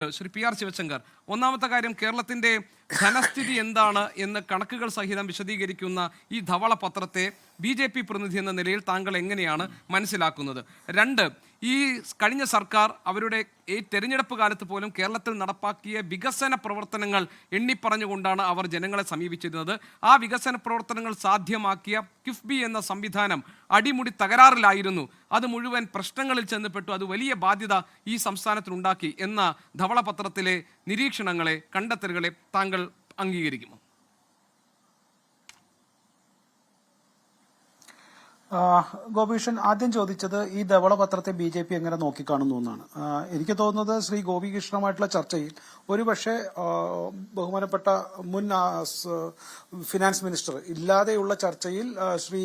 Shri P R Sivasankar, ഒന്നാമത്തെ കാര്യം, കേരളത്തിന്റെ ധനസ്ഥിതി എന്താണ് എന്ന് കണക്കുകൾ സഹിതം വിശദീകരിക്കുന്ന ഈ ധവള പത്രത്തെ BJP പ്രതിനിധി എന്ന നിലയിൽ താങ്കൾ എങ്ങനെയാണ് മനസ്സിലാക്കുന്നത്? രണ്ട്, ഈ കഴിഞ്ഞ സർക്കാർ അവരുടെ ഈ തെരഞ്ഞെടുപ്പ് കാലത്ത് പോലും കേരളത്തിൽ നടപ്പാക്കിയ വികസന പ്രവർത്തനങ്ങൾ എണ്ണിപ്പറഞ്ഞുകൊണ്ടാണ് അവർ ജനങ്ങളെ സമീപിച്ചിരുന്നത്. ആ വികസന പ്രവർത്തനങ്ങൾ സാധ്യമാക്കിയ കിഫ്ബി എന്ന സംവിധാനം അടിമുടി തകരാറിലായിരുന്നു. അത് മുഴുവൻ പ്രശ്നങ്ങളിൽ ചെന്നപ്പെട്ടു. അത് വലിയ ബാധ്യത ഈ സംസ്ഥാനത്തിനുണ്ടാക്കി എന്ന ധവളപത്രത്തിലെ നിരീക്ഷണങ്ങളെ, കണ്ടെത്തലുകളെ താങ്കൾ അംഗീകരിക്കുമോ? ഗോപികൃഷ്ണൻ ആദ്യം ചോദിച്ചത് ഈ ധവളപത്രത്തെ BJP എങ്ങനെ നോക്കിക്കാണുന്നു എന്നാണ്. എനിക്ക് തോന്നുന്നത് ശ്രീ ഗോപികൃഷ്ണനുമായിട്ടുള്ള ചർച്ചയിൽ ഒരുപക്ഷെ ബഹുമാനപ്പെട്ട മുൻ ഫിനാൻസ് മിനിസ്റ്റർ ഇല്ലാതെയുള്ള ചർച്ചയിൽ ശ്രീ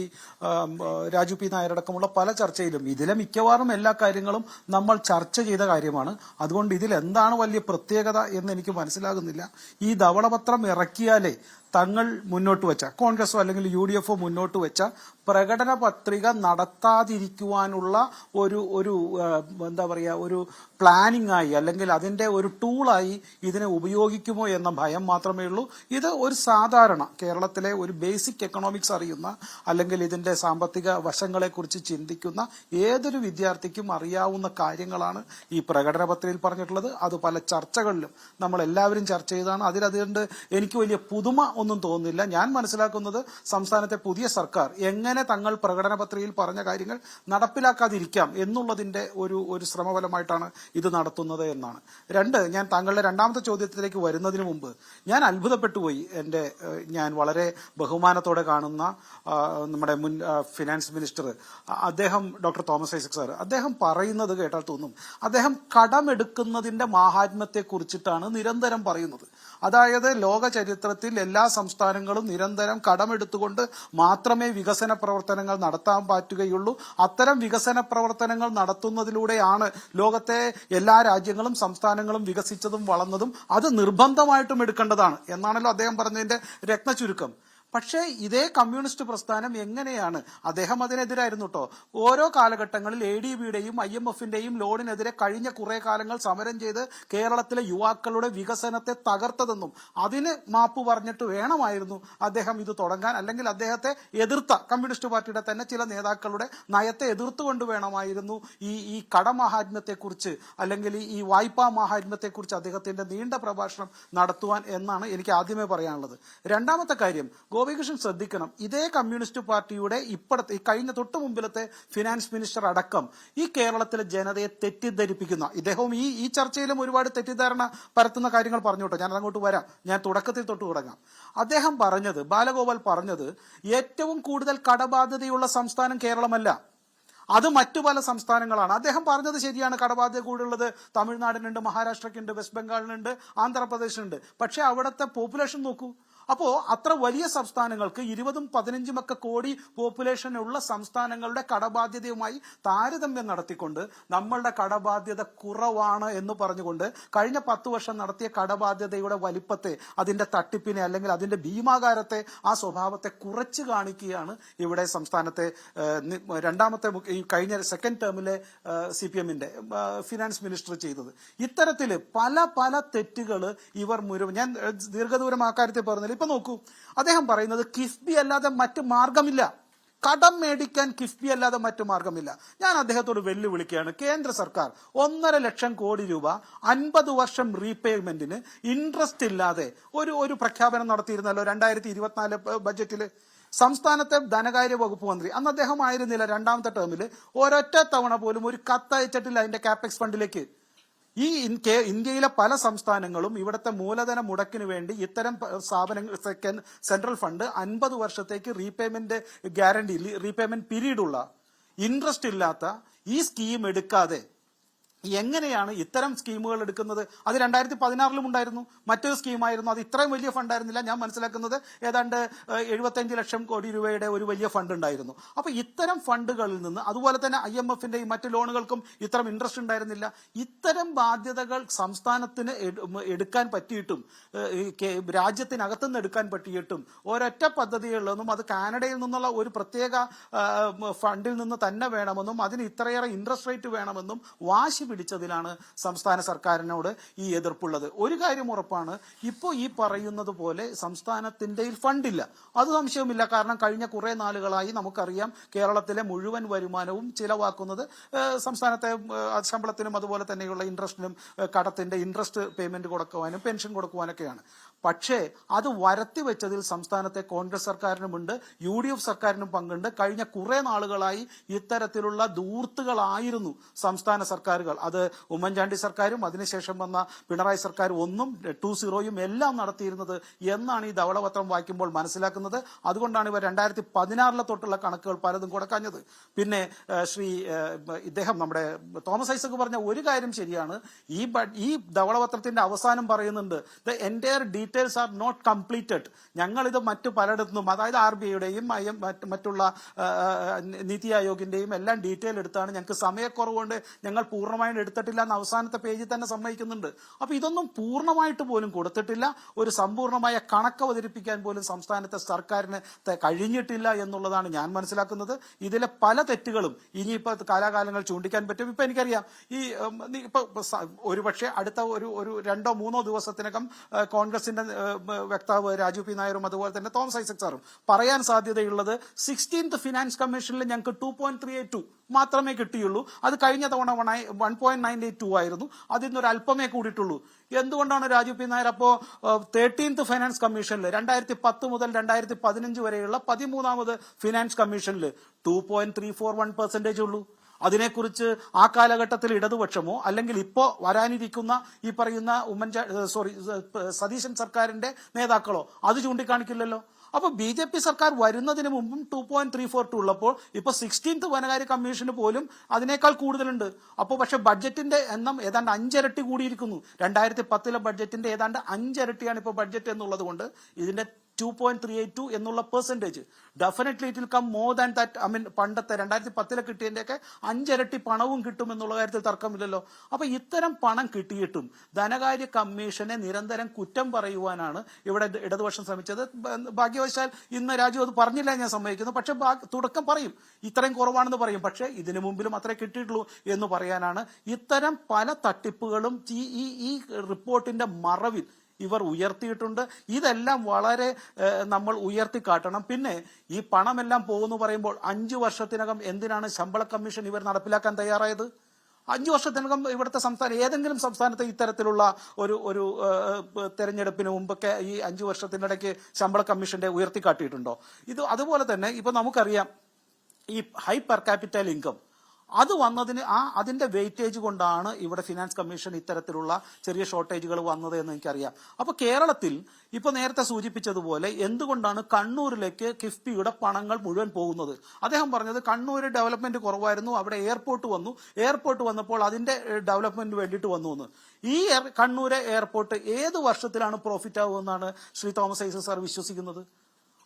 രാജു പി നായരടക്കമുള്ള പല ചർച്ചയിലും ഇതിലെ മിക്കവാറും എല്ലാ കാര്യങ്ങളും നമ്മൾ ചർച്ച ചെയ്ത കാര്യമാണ്. അതുകൊണ്ട് ഇതിൽ എന്താണ് വലിയ പ്രത്യേകത എന്ന് എനിക്ക് മനസ്സിലാകുന്നില്ല. ഈ ധവളപത്രം ഇറക്കിയാലേ തങ്ങൾ മുന്നോട്ട് വെച്ച, കോൺഗ്രസോ അല്ലെങ്കിൽ UDFO മുന്നോട്ട് വെച്ച പ്രകടന പത്രിക നടത്താതിരിക്കുവാനുള്ള ഒരു എന്താ പറയുക, ഒരു പ്ലാനിംഗ് ആയി അല്ലെങ്കിൽ അതിന്റെ ഒരു ടൂളായി ഇതിനെ ഉപയോഗിക്കുമോ എന്ന ഭയം മാത്രമേ ഉള്ളൂ. ഇത് ഒരു സാധാരണ കേരളത്തിലെ ഒരു ബേസിക് എക്കണോമിക്സ് അറിയുന്ന അല്ലെങ്കിൽ ഇതിന്റെ സാമ്പത്തിക വശങ്ങളെക്കുറിച്ച് ചിന്തിക്കുന്ന ഏതൊരു വിദ്യാർത്ഥിക്കും അറിയാവുന്ന കാര്യങ്ങളാണ് ഈ പ്രകടന പത്രികയിൽ പറഞ്ഞിട്ടുള്ളത്. അത് പല ചർച്ചകളിലും നമ്മൾ എല്ലാവരും ചർച്ച ചെയ്തതാണ്. അതുകൊണ്ട് എനിക്ക് വലിയ പുതുമ ഒന്നും തോന്നുന്നില്ല. ഞാൻ മനസ്സിലാക്കുന്നത് സംസ്ഥാനത്തെ പുതിയ സർക്കാർ എങ്ങനെ തങ്ങൾ പ്രകടന പത്രികയിൽ പറഞ്ഞ കാര്യങ്ങൾ നടപ്പിലാക്കാതിരിക്കാം എന്നുള്ളതിന്റെ ഒരു ശ്രമഫലമായിട്ടാണ് ഇത് നടത്തുന്നത് എന്നാണ്. രണ്ട്, ഞാൻ താങ്കളുടെ രണ്ടാമത്തെ ചോദ്യത്തിലേക്ക് വരുന്നതിന് മുമ്പ് ഞാൻ അത്ഭുതപ്പെട്ടു പോയി. ഞാൻ വളരെ ബഹുമാനത്തോടെ കാണുന്ന നമ്മുടെ മുൻ ഫിനാൻസ് മിനിസ്റ്റർ, അദ്ദേഹം ഡോക്ടർ തോമസ് ഐസക് സാർ, അദ്ദേഹം പറയുന്നത് കേട്ടാൽ തോന്നും അദ്ദേഹം കടമെടുക്കുന്നതിന്റെ മാഹാത്മ്യത്തെ കുറിച്ചിട്ടാണ് നിരന്തരം പറയുന്നത്. അതായത് ലോക ചരിത്രത്തിൽ എല്ലാ സംസ്ഥാനങ്ങളും നിരന്തരം കടമെടുത്തുകൊണ്ട് മാത്രമേ വികസന പ്രവർത്തനങ്ങൾ നടത്താൻ പറ്റുകയുള്ളൂ. അത്തരം വികസന പ്രവർത്തനങ്ങൾ നടത്തുന്നതിലൂടെയാണ് ലോകത്തെ എല്ലാ രാജ്യങ്ങളും സംസ്ഥാനങ്ങളും വികസിച്ചതും വളർന്നതും. അത് നിർബന്ധമായിട്ടും എടുക്കേണ്ടതാണ് എന്നാണല്ലോ അദ്ദേഹം പറഞ്ഞതിന്റെ രത്നചുരുക്കം. പക്ഷേ ഇതേ കമ്മ്യൂണിസ്റ്റ് പ്രസ്ഥാനം എങ്ങനെയാണ്, അദ്ദേഹം അതിനെതിരായിരുന്നു കേട്ടോ, ഓരോ കാലഘട്ടങ്ങളിൽ ADBയുടെയും IMFന്റെയും ലോണിനെതിരെ കഴിഞ്ഞ കുറെ കാലങ്ങൾ സമരം ചെയ്ത് കേരളത്തിലെ യുവാക്കളുടെ വികസനത്തെ തകർത്തതെന്നും അതിന് മാപ്പ് പറഞ്ഞിട്ട് വേണമായിരുന്നു അദ്ദേഹം ഇത് തുടങ്ങാൻ. അല്ലെങ്കിൽ അദ്ദേഹത്തെ എതിർത്ത കമ്മ്യൂണിസ്റ്റ് പാർട്ടിയുടെ തന്നെ ചില നേതാക്കളുടെ നയത്തെ എതിർത്തുകൊണ്ട് വേണമായിരുന്നു ഈ കടമാഹാത്മ്യത്തെക്കുറിച്ച് അല്ലെങ്കിൽ ഈ വായ്പാ മാഹാത്മ്യത്തെക്കുറിച്ച് അദ്ദേഹത്തിന്റെ നീണ്ട പ്രഭാഷണം നടത്തുവാൻ എന്നാണ് എനിക്ക് ആദ്യമേ പറയാനുള്ളത്. രണ്ടാമത്തെ കാര്യം, ഗോപികൃഷ്ണൻ ശ്രദ്ധിക്കണം, ഇതേ കമ്മ്യൂണിസ്റ്റ് പാർട്ടിയുടെ ഈ കഴിഞ്ഞ തൊട്ടു മുമ്പിലത്തെ ഫിനാൻസ് മിനിസ്റ്റർ അടക്കം ഈ കേരളത്തിലെ ജനതയെ തെറ്റിദ്ധരിപ്പിക്കുന്ന, ഇദ്ദേഹവും ഈ ചർച്ചയിലും ഒരുപാട് തെറ്റിദ്ധാരണ പരത്തുന്ന കാര്യങ്ങൾ പറഞ്ഞു കേട്ടോ, ഞാൻ അങ്ങോട്ട് വരാം. ഞാൻ തുടക്കത്തിൽ തൊട്ട് തുടങ്ങാം. അദ്ദേഹം പറഞ്ഞത്, ബാലഗോപാൽ പറഞ്ഞത്, ഏറ്റവും കൂടുതൽ കടബാധ്യതയുള്ള സംസ്ഥാനം കേരളമല്ല, അത് മറ്റു പല സംസ്ഥാനങ്ങളാണ്. അദ്ദേഹം പറഞ്ഞത് ശരിയാണ്. കടബാധ്യത കൂടുതലുള്ളത് തമിഴ്നാടിനുണ്ട്, മഹാരാഷ്ട്രക്കുണ്ട്, വെസ്റ്റ് ബംഗാളിനുണ്ട്, ആന്ധ്രാപ്രദേശിനുണ്ട്. പക്ഷെ അവിടുത്തെ പോപ്പുലേഷൻ നോക്കൂ. അപ്പോ അത്ര വലിയ സംസ്ഥാനങ്ങൾക്ക് 20-15 ഒക്കെ കോടി പോപ്പുലേഷൻ ഉള്ള സംസ്ഥാനങ്ങളുടെ കടബാധ്യതയുമായി താരതമ്യം നടത്തിക്കൊണ്ട് നമ്മളുടെ കടബാധ്യത കുറവാണ് എന്ന് പറഞ്ഞുകൊണ്ട് കഴിഞ്ഞ 10 വർഷം നടത്തിയ കടബാധ്യതയുടെ വലിപ്പത്തെ, അതിന്റെ തട്ടിപ്പിനെ അല്ലെങ്കിൽ അതിന്റെ ഭീമാകാരത്തെ, ആ സ്വഭാവത്തെ കുറച്ച് കാണിക്കുകയാണ് ഇവിടെ സംസ്ഥാനത്തെ രണ്ടാമത്തെ ഈ കഴിഞ്ഞ സെക്കൻഡ് ടേമിലെ CPMന്റെ ഫിനാൻസ് മിനിസ്റ്റർ ചെയ്തത്. ഇത്തരത്തില് പല തെറ്റുകൾ ഇവർ മുഴുവൻ, ഞാൻ ദീർഘദൂരം ആ കാര്യത്തിൽ പറഞ്ഞില്ല. ഇപ്പൊ നോക്കൂ, അദ്ദേഹം പറയുന്നത് കിഫ്ബി അല്ലാതെ മറ്റു മാർഗമില്ല, കടം മേടിക്കാൻ കിഫ്ബി അല്ലാതെ മറ്റു മാർഗമില്ല. ഞാൻ അദ്ദേഹത്തോട് വെല്ലുവിളിക്കുകയാണ്. കേന്ദ്ര സർക്കാർ 1.5 ലക്ഷം കോടി രൂപ 50 വർഷം റീപേയ്മെന്റിന് ഇൻട്രസ്റ്റ് ഇല്ലാതെ ഒരു പ്രഖ്യാപനം നടത്തിയിരുന്നല്ലോ 2024 ബജറ്റില്. സംസ്ഥാനത്തെ ധനകാര്യ വകുപ്പ് മന്ത്രി, അന്ന് അദ്ദേഹം ആയിരുന്നില്ല രണ്ടാമത്തെ ടേമില്, ഒരൊറ്റ തവണ പോലും ഒരു കത്തയച്ചിട്ടില്ല അതിന്റെ കാപ്പെക്സ് ഫണ്ടിലേക്ക്. ഈ ഇന്ത്യയിലെ പല സംസ്ഥാനങ്ങളും ഇവിടുത്തെ മൂലധന മുടക്കിന് വേണ്ടി ഇത്തരം സ്ഥാപനങ്ങൾ സെൻട്രൽ ഫണ്ട് 50 വർഷത്തേക്ക് റീപേയ്മെന്റ് ഗ്യാരണ്ടി, റീപേയ്മെന്റ് പീരീഡുള്ള, ഇൻട്രസ്റ്റ് ഇല്ലാത്ത ഈ സ്കീം എടുക്കാതെ എങ്ങനെയാണ് ഇത്തരം സ്കീമുകൾ എടുക്കുന്നത്? അത് 2016 ഉണ്ടായിരുന്നു, മറ്റൊരു സ്കീമായിരുന്നു. അത് ഇത്രയും വലിയ ഫണ്ടായിരുന്നില്ല. ഞാൻ മനസ്സിലാക്കുന്നത് ഏതാണ്ട് 75 ലക്ഷം കോടി രൂപയുടെ ഒരു വലിയ ഫണ്ട് ഉണ്ടായിരുന്നു. അപ്പൊ ഇത്തരം ഫണ്ടുകളിൽ നിന്ന്, അതുപോലെ തന്നെ IMFന്റെയും മറ്റു ലോണുകൾക്കും ഇത്തരം ഇൻട്രസ്റ്റ് ഉണ്ടായിരുന്നില്ല. ഇത്തരം ബാധ്യതകൾ സംസ്ഥാനത്തിന് എടുക്കാൻ പറ്റിയിട്ടും രാജ്യത്തിനകത്തുനിന്ന് എടുക്കാൻ പറ്റിയിട്ടും ഒരൊറ്റ പദ്ധതിയുള്ളതെന്നും അത് കാനഡയിൽ നിന്നുള്ള ഒരു പ്രത്യേക ഫണ്ടിൽ നിന്ന് തന്നെ വേണമെന്നും അതിന് ഇത്രയേറെ ഇൻട്രസ്റ്റ് റേറ്റ് വേണമെന്നും വാശി പിടിച്ചതിലാണ് സംസ്ഥാന സർക്കാരിനോട് ഈ എതിർപ്പുള്ളത്. ഒരു കാര്യം ഉറപ്പാണ്, ഇപ്പോൾ ഈ പറയുന്നത് പോലെ സംസ്ഥാനത്തിന്റെ ഫണ്ടില്ല, അത് സംശയമില്ല. കാരണം കഴിഞ്ഞ കുറെ നാളുകളായി നമുക്കറിയാം കേരളത്തിലെ മുഴുവൻ വരുമാനവും ചിലവാക്കുന്നത് സംസ്ഥാനത്തെ ശമ്പളത്തിനും അതുപോലെ തന്നെയുള്ള ഇൻട്രസ്റ്റിനും കടത്തിന്റെ ഇൻട്രസ്റ്റ് പേയ്മെന്റ് കൊടുക്കുവാനും പെൻഷൻ കൊടുക്കുവാനൊക്കെയാണ്. പക്ഷേ അത് വരത്തി വെച്ചതിൽ സംസ്ഥാനത്തെ കോൺഗ്രസ് സർക്കാരിനുമുണ്ട്, UDF സർക്കാരിനും പങ്കുണ്ട്. കഴിഞ്ഞ കുറെ നാളുകളായി ഇത്തരത്തിലുള്ള ധൂർത്തുകളായിരുന്നു സംസ്ഥാന സർക്കാരുകൾ. അത് ഉമ്മൻചാണ്ടി സർക്കാരും അതിനുശേഷം വന്ന പിണറായി സർക്കാർ 1ഉം 2-0 എല്ലാം നടത്തിയിരുന്നത് എന്നാണ് ഈ ധവളപത്രം വായിക്കുമ്പോൾ മനസ്സിലാക്കുന്നത്. അതുകൊണ്ടാണ് ഇവർ 2016 തൊട്ടുള്ള കണക്കുകൾ പലതും കൊടുക്കാഞ്ഞത്. പിന്നെ ഇദ്ദേഹം നമ്മുടെ തോമസ് ഐസക് പറഞ്ഞ ഒരു കാര്യം ശരിയാണ്. ഈ ധവളപത്രത്തിന്റെ അവസാനം പറയുന്നുണ്ട്, the entire details are not completed. ഞങ്ങളിത് മറ്റു പലയിടത്തുനിന്നും, അതായത് RBIയുടെയും മറ്റുള്ള നീതി ആയോഗിന്റെയും എല്ലാം ഡീറ്റെയിൽ എടുത്താണ്, ഞങ്ങൾക്ക് സമയക്കുറവുകൊണ്ട് ഞങ്ങൾ പൂർണ്ണമായും എടുത്തിട്ടില്ല എന്ന് അവസാനത്തെ പേജിൽ തന്നെ സമ്മതിക്കുന്നുണ്ട്. അപ്പൊ ഇതൊന്നും പൂർണ്ണമായിട്ട് പോലും കൊടുത്തിട്ടില്ല. ഒരു സമ്പൂർണ്ണമായ കണക്ക് അവതരിപ്പിക്കാൻ പോലും സംസ്ഥാനത്തെ സർക്കാരിന് കഴിഞ്ഞിട്ടില്ല എന്നുള്ളതാണ് ഞാൻ മനസ്സിലാക്കുന്നത്. ഇതിലെ പല തെറ്റുകളും ഇനിയിപ്പോ കാലാകാലങ്ങൾ ചൂണ്ടിക്കാൻ പറ്റും. ഇപ്പൊ എനിക്കറിയാം, ഇപ്പൊ ഒരുപക്ഷെ അടുത്ത ഒരു 2-3 ദിവസത്തിനകം കോൺഗ്രസിന്റെ വക്താവ് രാജു പി നായരും അതുപോലെ തന്നെ തോമസ് ഐസക് സാറും പറയാൻ സാധ്യതയുള്ളത് 16th ഫിനാൻസ് കമ്മീഷനിൽ ഞങ്ങൾക്ക് 2.382 മാത്രമേ കിട്ടിയുള്ളൂ. അത് കഴിഞ്ഞ തവണ 1.982 ആയിരുന്നു. അതിൽ നിന്നൊരു അല്പമേ കൂടിയിട്ടുള്ളൂ. എന്തുകൊണ്ടാണ് രാജു പി നായർ അപ്പോ 13th ഫിനാൻസ് കമ്മീഷനിൽ 2010 മുതൽ 2015 വരെയുള്ള 13ാമത് ഫിനാൻസ് കമ്മീഷനിൽ 2.341% ഉള്ളൂ? അതിനെക്കുറിച്ച് ആ കാലഘട്ടത്തിൽ ഇടതുപക്ഷമോ അല്ലെങ്കിൽ ഇപ്പോ വരാനിരിക്കുന്ന ഈ പറയുന്ന സതീശൻ സർക്കാരിന്റെ നേതാക്കളോ അത് ചൂണ്ടിക്കാണിക്കില്ലല്ലോ. അപ്പൊ BJP സർക്കാർ വരുന്നതിന് മുമ്പും 2.342 ഉള്ളപ്പോൾ ഇപ്പൊ 16th ധനകാര്യ കമ്മീഷന് പോലും അതിനേക്കാൾ കൂടുതലുണ്ട്. അപ്പോൾ പക്ഷെ ബഡ്ജറ്റിന്റെ എണ്ണം ഏതാണ്ട് 5 ഇരട്ടി കൂടിയിരിക്കുന്നു. 2010 ബഡ്ജറ്റിന്റെ ഏതാണ്ട് 5 ഇരട്ടിയാണ് ഇപ്പോൾ ബഡ്ജറ്റ് എന്നുള്ളത് കൊണ്ട് ഇതിന്റെ 2.382 എന്നുള്ള percentage definitely it will come more than that. പണ്ടത്തെ 2010 കിട്ടിയതിന്റെയൊക്കെ 5 ഇരട്ടി പണവും കിട്ടും എന്നുള്ള കാര്യത്തിൽ തർക്കമില്ലല്ലോ. അപ്പൊ ഇത്തരം പണം കിട്ടിയിട്ടും ധനകാര്യ കമ്മീഷനെ നിരന്തരം കുറ്റം പറയുവാനാണ് ഇവിടെ ഇടതുപക്ഷം ശ്രമിച്ചത്. ഭാഗ്യവശാൽ ഇന്ന് രാജു അത് പറഞ്ഞില്ല, ഞാൻ സമ്മതിക്കുന്നു. പക്ഷെ തുടക്കം പറയും, ഇത്രയും കുറവാണെന്ന് പറയും. പക്ഷെ ഇതിനു മുമ്പിലും അത്രേ കിട്ടിയിട്ടുള്ളൂ എന്ന് പറയാനാണ്. ഇത്തരം പല തട്ടിപ്പുകളും ഈ റിപ്പോർട്ടിന്റെ മറവിൽ ഇവർ ഉയർത്തിയിട്ടുണ്ട്. ഇതെല്ലാം വളരെ നമ്മൾ ഉയർത്തിക്കാട്ടണം. പിന്നെ ഈ പണമെല്ലാം പോകുന്നു പറയുമ്പോൾ 5 വർഷത്തിനകം എന്തിനാണ് ശമ്പള കമ്മീഷൻ ഇവർ നടപ്പിലാക്കാൻ തയ്യാറായത്? 5 വർഷത്തിനകം ഇവിടുത്തെ ഏതെങ്കിലും സംസ്ഥാനത്ത് ഇത്തരത്തിലുള്ള ഒരു തെരഞ്ഞെടുപ്പിന് മുമ്പൊക്കെ ഈ 5 വർഷത്തിനിടയ്ക്ക് ശമ്പള കമ്മീഷന്റെ ഉയർത്തിക്കാട്ടിയിട്ടുണ്ടോ? ഇത് അതുപോലെ തന്നെ ഇപ്പൊ നമുക്കറിയാം, ഈ ഹൈ പെർ ക്യാപിറ്റൽ ഇൻകം അത് വന്നതിന് അതിന്റെ വെയിറ്റേജ് കൊണ്ടാണ് ഇവിടെ ഫിനാൻസ് കമ്മീഷൻ ഇത്തരത്തിലുള്ള ചെറിയ ഷോർട്ടേജുകൾ വന്നത് എന്ന് എനിക്കറിയാം. അപ്പൊ കേരളത്തിൽ ഇപ്പൊ നേരത്തെ സൂചിപ്പിച്ചതുപോലെ എന്തുകൊണ്ടാണ് കണ്ണൂരിലേക്ക് കിഫ്ബിയുടെ പണങ്ങൾ മുഴുവൻ പോകുന്നത്? അദ്ദേഹം പറഞ്ഞത് കണ്ണൂർ ഡെവലപ്മെന്റ് കുറവായിരുന്നു, അവിടെ എയർപോർട്ട് വന്നു, എയർപോർട്ട് വന്നപ്പോൾ അതിന്റെ ഡെവലപ്മെന്റിന് വേണ്ടിയിട്ട് വന്നു എന്ന്. ഈ കണ്ണൂർ എയർപോർട്ട് ഏത് വർഷത്തിലാണ് പ്രോഫിറ്റ് ആവുമെന്നാണ് ശ്രീ തോമസ് ഐസക് സാർ വിശ്വസിക്കുന്നത്?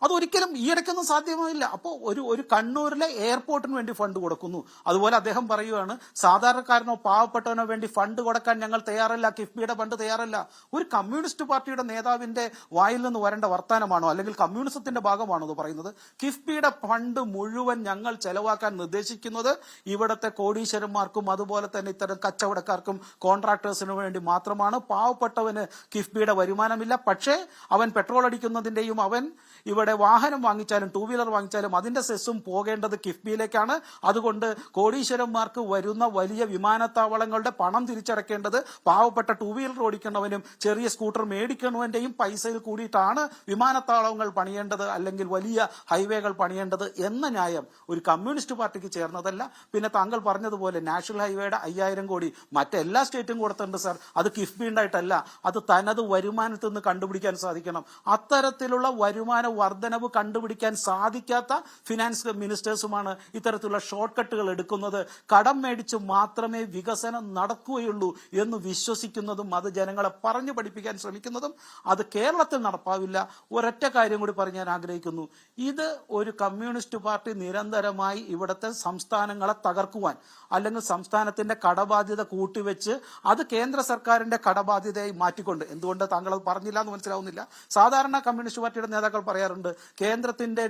അതൊരിക്കലും ഈയിടയ്ക്കൊന്നും സാധ്യമായില്ല. അപ്പോൾ ഒരു കണ്ണൂരിലെ എയർപോർട്ടിന് വേണ്ടി ഫണ്ട് കൊടുക്കുന്നു. അതുപോലെ അദ്ദേഹം പറയുകയാണ്, സാധാരണക്കാരനോ പാവപ്പെട്ടവനോ വേണ്ടി ഫണ്ട് കൊടുക്കാൻ ഞങ്ങൾ തയ്യാറല്ല, കിഫ്ബിയുടെ ഫണ്ട് തയ്യാറല്ല. ഒരു കമ്മ്യൂണിസ്റ്റ് പാർട്ടിയുടെ നേതാവിന്റെ വായിൽ നിന്ന് വരേണ്ട വർത്താനമാണോ, അല്ലെങ്കിൽ കമ്മ്യൂണിസത്തിന്റെ ഭാഗമാണോ അത് പറയുന്നത്? കിഫ്ബിയുടെ ഫണ്ട് മുഴുവൻ ഞങ്ങൾ ചെലവാക്കാൻ നിർദ്ദേശിക്കുന്നത് ഇവിടുത്തെ കോടീശ്വരന്മാർക്കും അതുപോലെ തന്നെ ഇത്തരം കച്ചവടക്കാർക്കും കോൺട്രാക്ടേഴ്സിനും വേണ്ടി മാത്രമാണ്. പാവപ്പെട്ടവന് കിഫ്ബിയുടെ വരുമാനമില്ല. പക്ഷേ അവൻ പെട്രോൾ അടിക്കുന്നതിന്റെയും അവൻ ഇവിടെ വാഹനം വാങ്ങിച്ചാലും 2 വീലർ വാങ്ങിച്ചാലും അതിന്റെ സെസ്സും പോകേണ്ടത് കിഫ്ബിയിലേക്കാണ്. അതുകൊണ്ട് കോടീശ്വരന്മാർക്ക് വരുന്ന വലിയ വിമാനത്താവളങ്ങളുടെ പണം തിരിച്ചടക്കേണ്ടത് പാവപ്പെട്ട 2 വീലർ ഓടിക്കുന്നവനും ചെറിയ സ്കൂട്ടർ മേടിക്കുന്നവന്റെയും പൈസയിൽ കൂടിയിട്ടാണ് വിമാനത്താവളങ്ങൾ പണിയേണ്ടത്, അല്ലെങ്കിൽ വലിയ ഹൈവേകൾ പണിയേണ്ടത് എന്ന ന്യായം ഒരു കമ്മ്യൂണിസ്റ്റ് പാർട്ടിക്ക് ചേർന്നതല്ല. പിന്നെ താങ്കൾ പറഞ്ഞതുപോലെ നാഷണൽ ഹൈവേയുടെ 5000 കോടി മറ്റെല്ലാ സ്റ്റേറ്റും കൊടുത്തിട്ടുണ്ട് സാർ. അത് കിഫ്ബി ഉണ്ടായിട്ടല്ല, അത് തനത് വരുമാനത്തിൽ നിന്ന് കണ്ടുപിടിക്കാൻ സാധിക്കണം. അത്തരത്തിലുള്ള വരുമാന വർധനവ് കണ്ടുപിടിക്കാൻ സാധിക്കാത്ത ഫിനാൻസ് മിനിസ്റ്റേഴ്സുമാണ് ഇത്തരത്തിലുള്ള ഷോർട്ട് കട്ടുകൾ എടുക്കുന്നത്. കടം മേടിച്ച് മാത്രമേ വികസനം നടക്കുകയുള്ളൂ എന്ന് വിശ്വസിക്കുന്നതും അത് ജനങ്ങളെ പറഞ്ഞു പഠിപ്പിക്കാൻ ശ്രമിക്കുന്നതും അത് കേരളത്തിൽ നടപ്പാവില്ല. ഒരൊറ്റ കാര്യം കൂടി പറഞ്ഞ് ഞാൻ ആഗ്രഹിക്കുന്നു. ഇത് ഒരു കമ്മ്യൂണിസ്റ്റ് പാർട്ടി നിരന്തരമായി ഇവിടുത്തെ സംസ്ഥാനങ്ങളെ തകർക്കുവാൻ, അല്ലെങ്കിൽ സംസ്ഥാനത്തിന്റെ കടബാധ്യത കൂട്ടിവെച്ച് അത് കേന്ദ്ര സർക്കാരിന്റെ കടബാധ്യതയായി മാറ്റിക്കൊണ്ട്, എന്തുകൊണ്ട് താങ്കൾ അത് പറഞ്ഞില്ല എന്ന് മനസ്സിലാവുന്നില്ല. സാധാരണ കമ്മ്യൂണിസ്റ്റ് പാർട്ടിയുടെ നേതാക്കൾ പറയാറുണ്ട്, പറഞ്ഞുകൊണ്ട് കേന്ദ്രത്തിന്റെ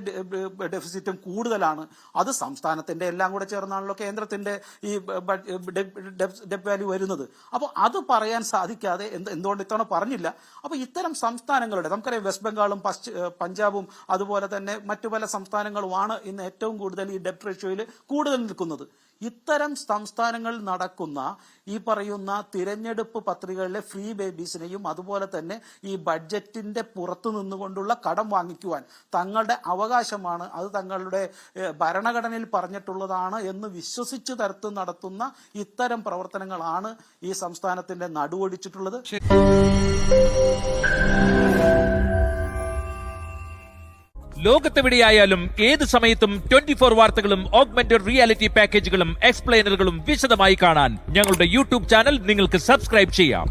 ഡെഫിസിറ്റും കൂടുതലാണ്, അത് സംസ്ഥാനത്തിന്റെ എല്ലാം കൂടെ ചേർന്നാണല്ലോ കേന്ദ്രത്തിന്റെ ഈ ഡെപ്റ്റ് വാല്യൂ വരുന്നത്. അപ്പോൾ അത് പറയാൻ സാധിക്കാതെ എന്തുകൊണ്ട് ഇത്തവണ പറഞ്ഞില്ല? അപ്പോൾ ഇത്തരം സംസ്ഥാനങ്ങളുടെ, നമുക്കറിയാം വെസ്റ്റ് ബംഗാളും പഞ്ചാബും അതുപോലെ തന്നെ മറ്റു പല സംസ്ഥാനങ്ങളുമാണ് ഇന്ന് ഏറ്റവും കൂടുതൽ ഈ ഡെപ്റ്റ് റേഷ്യോയിൽ കൂടുതൽ നിൽക്കുന്നത്. ഇത്തരം സംസ്ഥാനങ്ങളിൽ നടക്കുന്ന ഈ പറയുന്ന തിരഞ്ഞെടുപ്പ് പത്രികകളിലെ ഫ്രീ ബേബീസിനെയും അതുപോലെ തന്നെ ഈ ബഡ്ജറ്റിന്റെ പുറത്തു നിന്നുകൊണ്ടുള്ള കടം വാങ്ങിക്കുവാൻ തങ്ങളുടെ അവകാശമാണ്, അത് തങ്ങളുടെ ഭരണഘടനയിൽ പറഞ്ഞിട്ടുള്ളതാണ് എന്ന് വിശ്വസിച്ച് തരത്ത് നടത്തുന്ന ഇത്തരം പ്രവർത്തനങ്ങളാണ് ഈ സംസ്ഥാനത്തിന്റെ നടുവൊടിച്ചിട്ടുള്ളത്. ലോകത്തെവിടെയായാലും ഏത് സമയത്തും 24 വാർത്തകളും ഓഗ്മെന്റഡ് റിയാലിറ്റി പാക്കേജുകളും എക്സ്പ്ലെയിനറുകളും വിശദമായി കാണാൻ ഞങ്ങളുടെ യൂട്യൂബ് ചാനൽ നിങ്ങൾക്ക് സബ്സ്ക്രൈബ് ചെയ്യാം.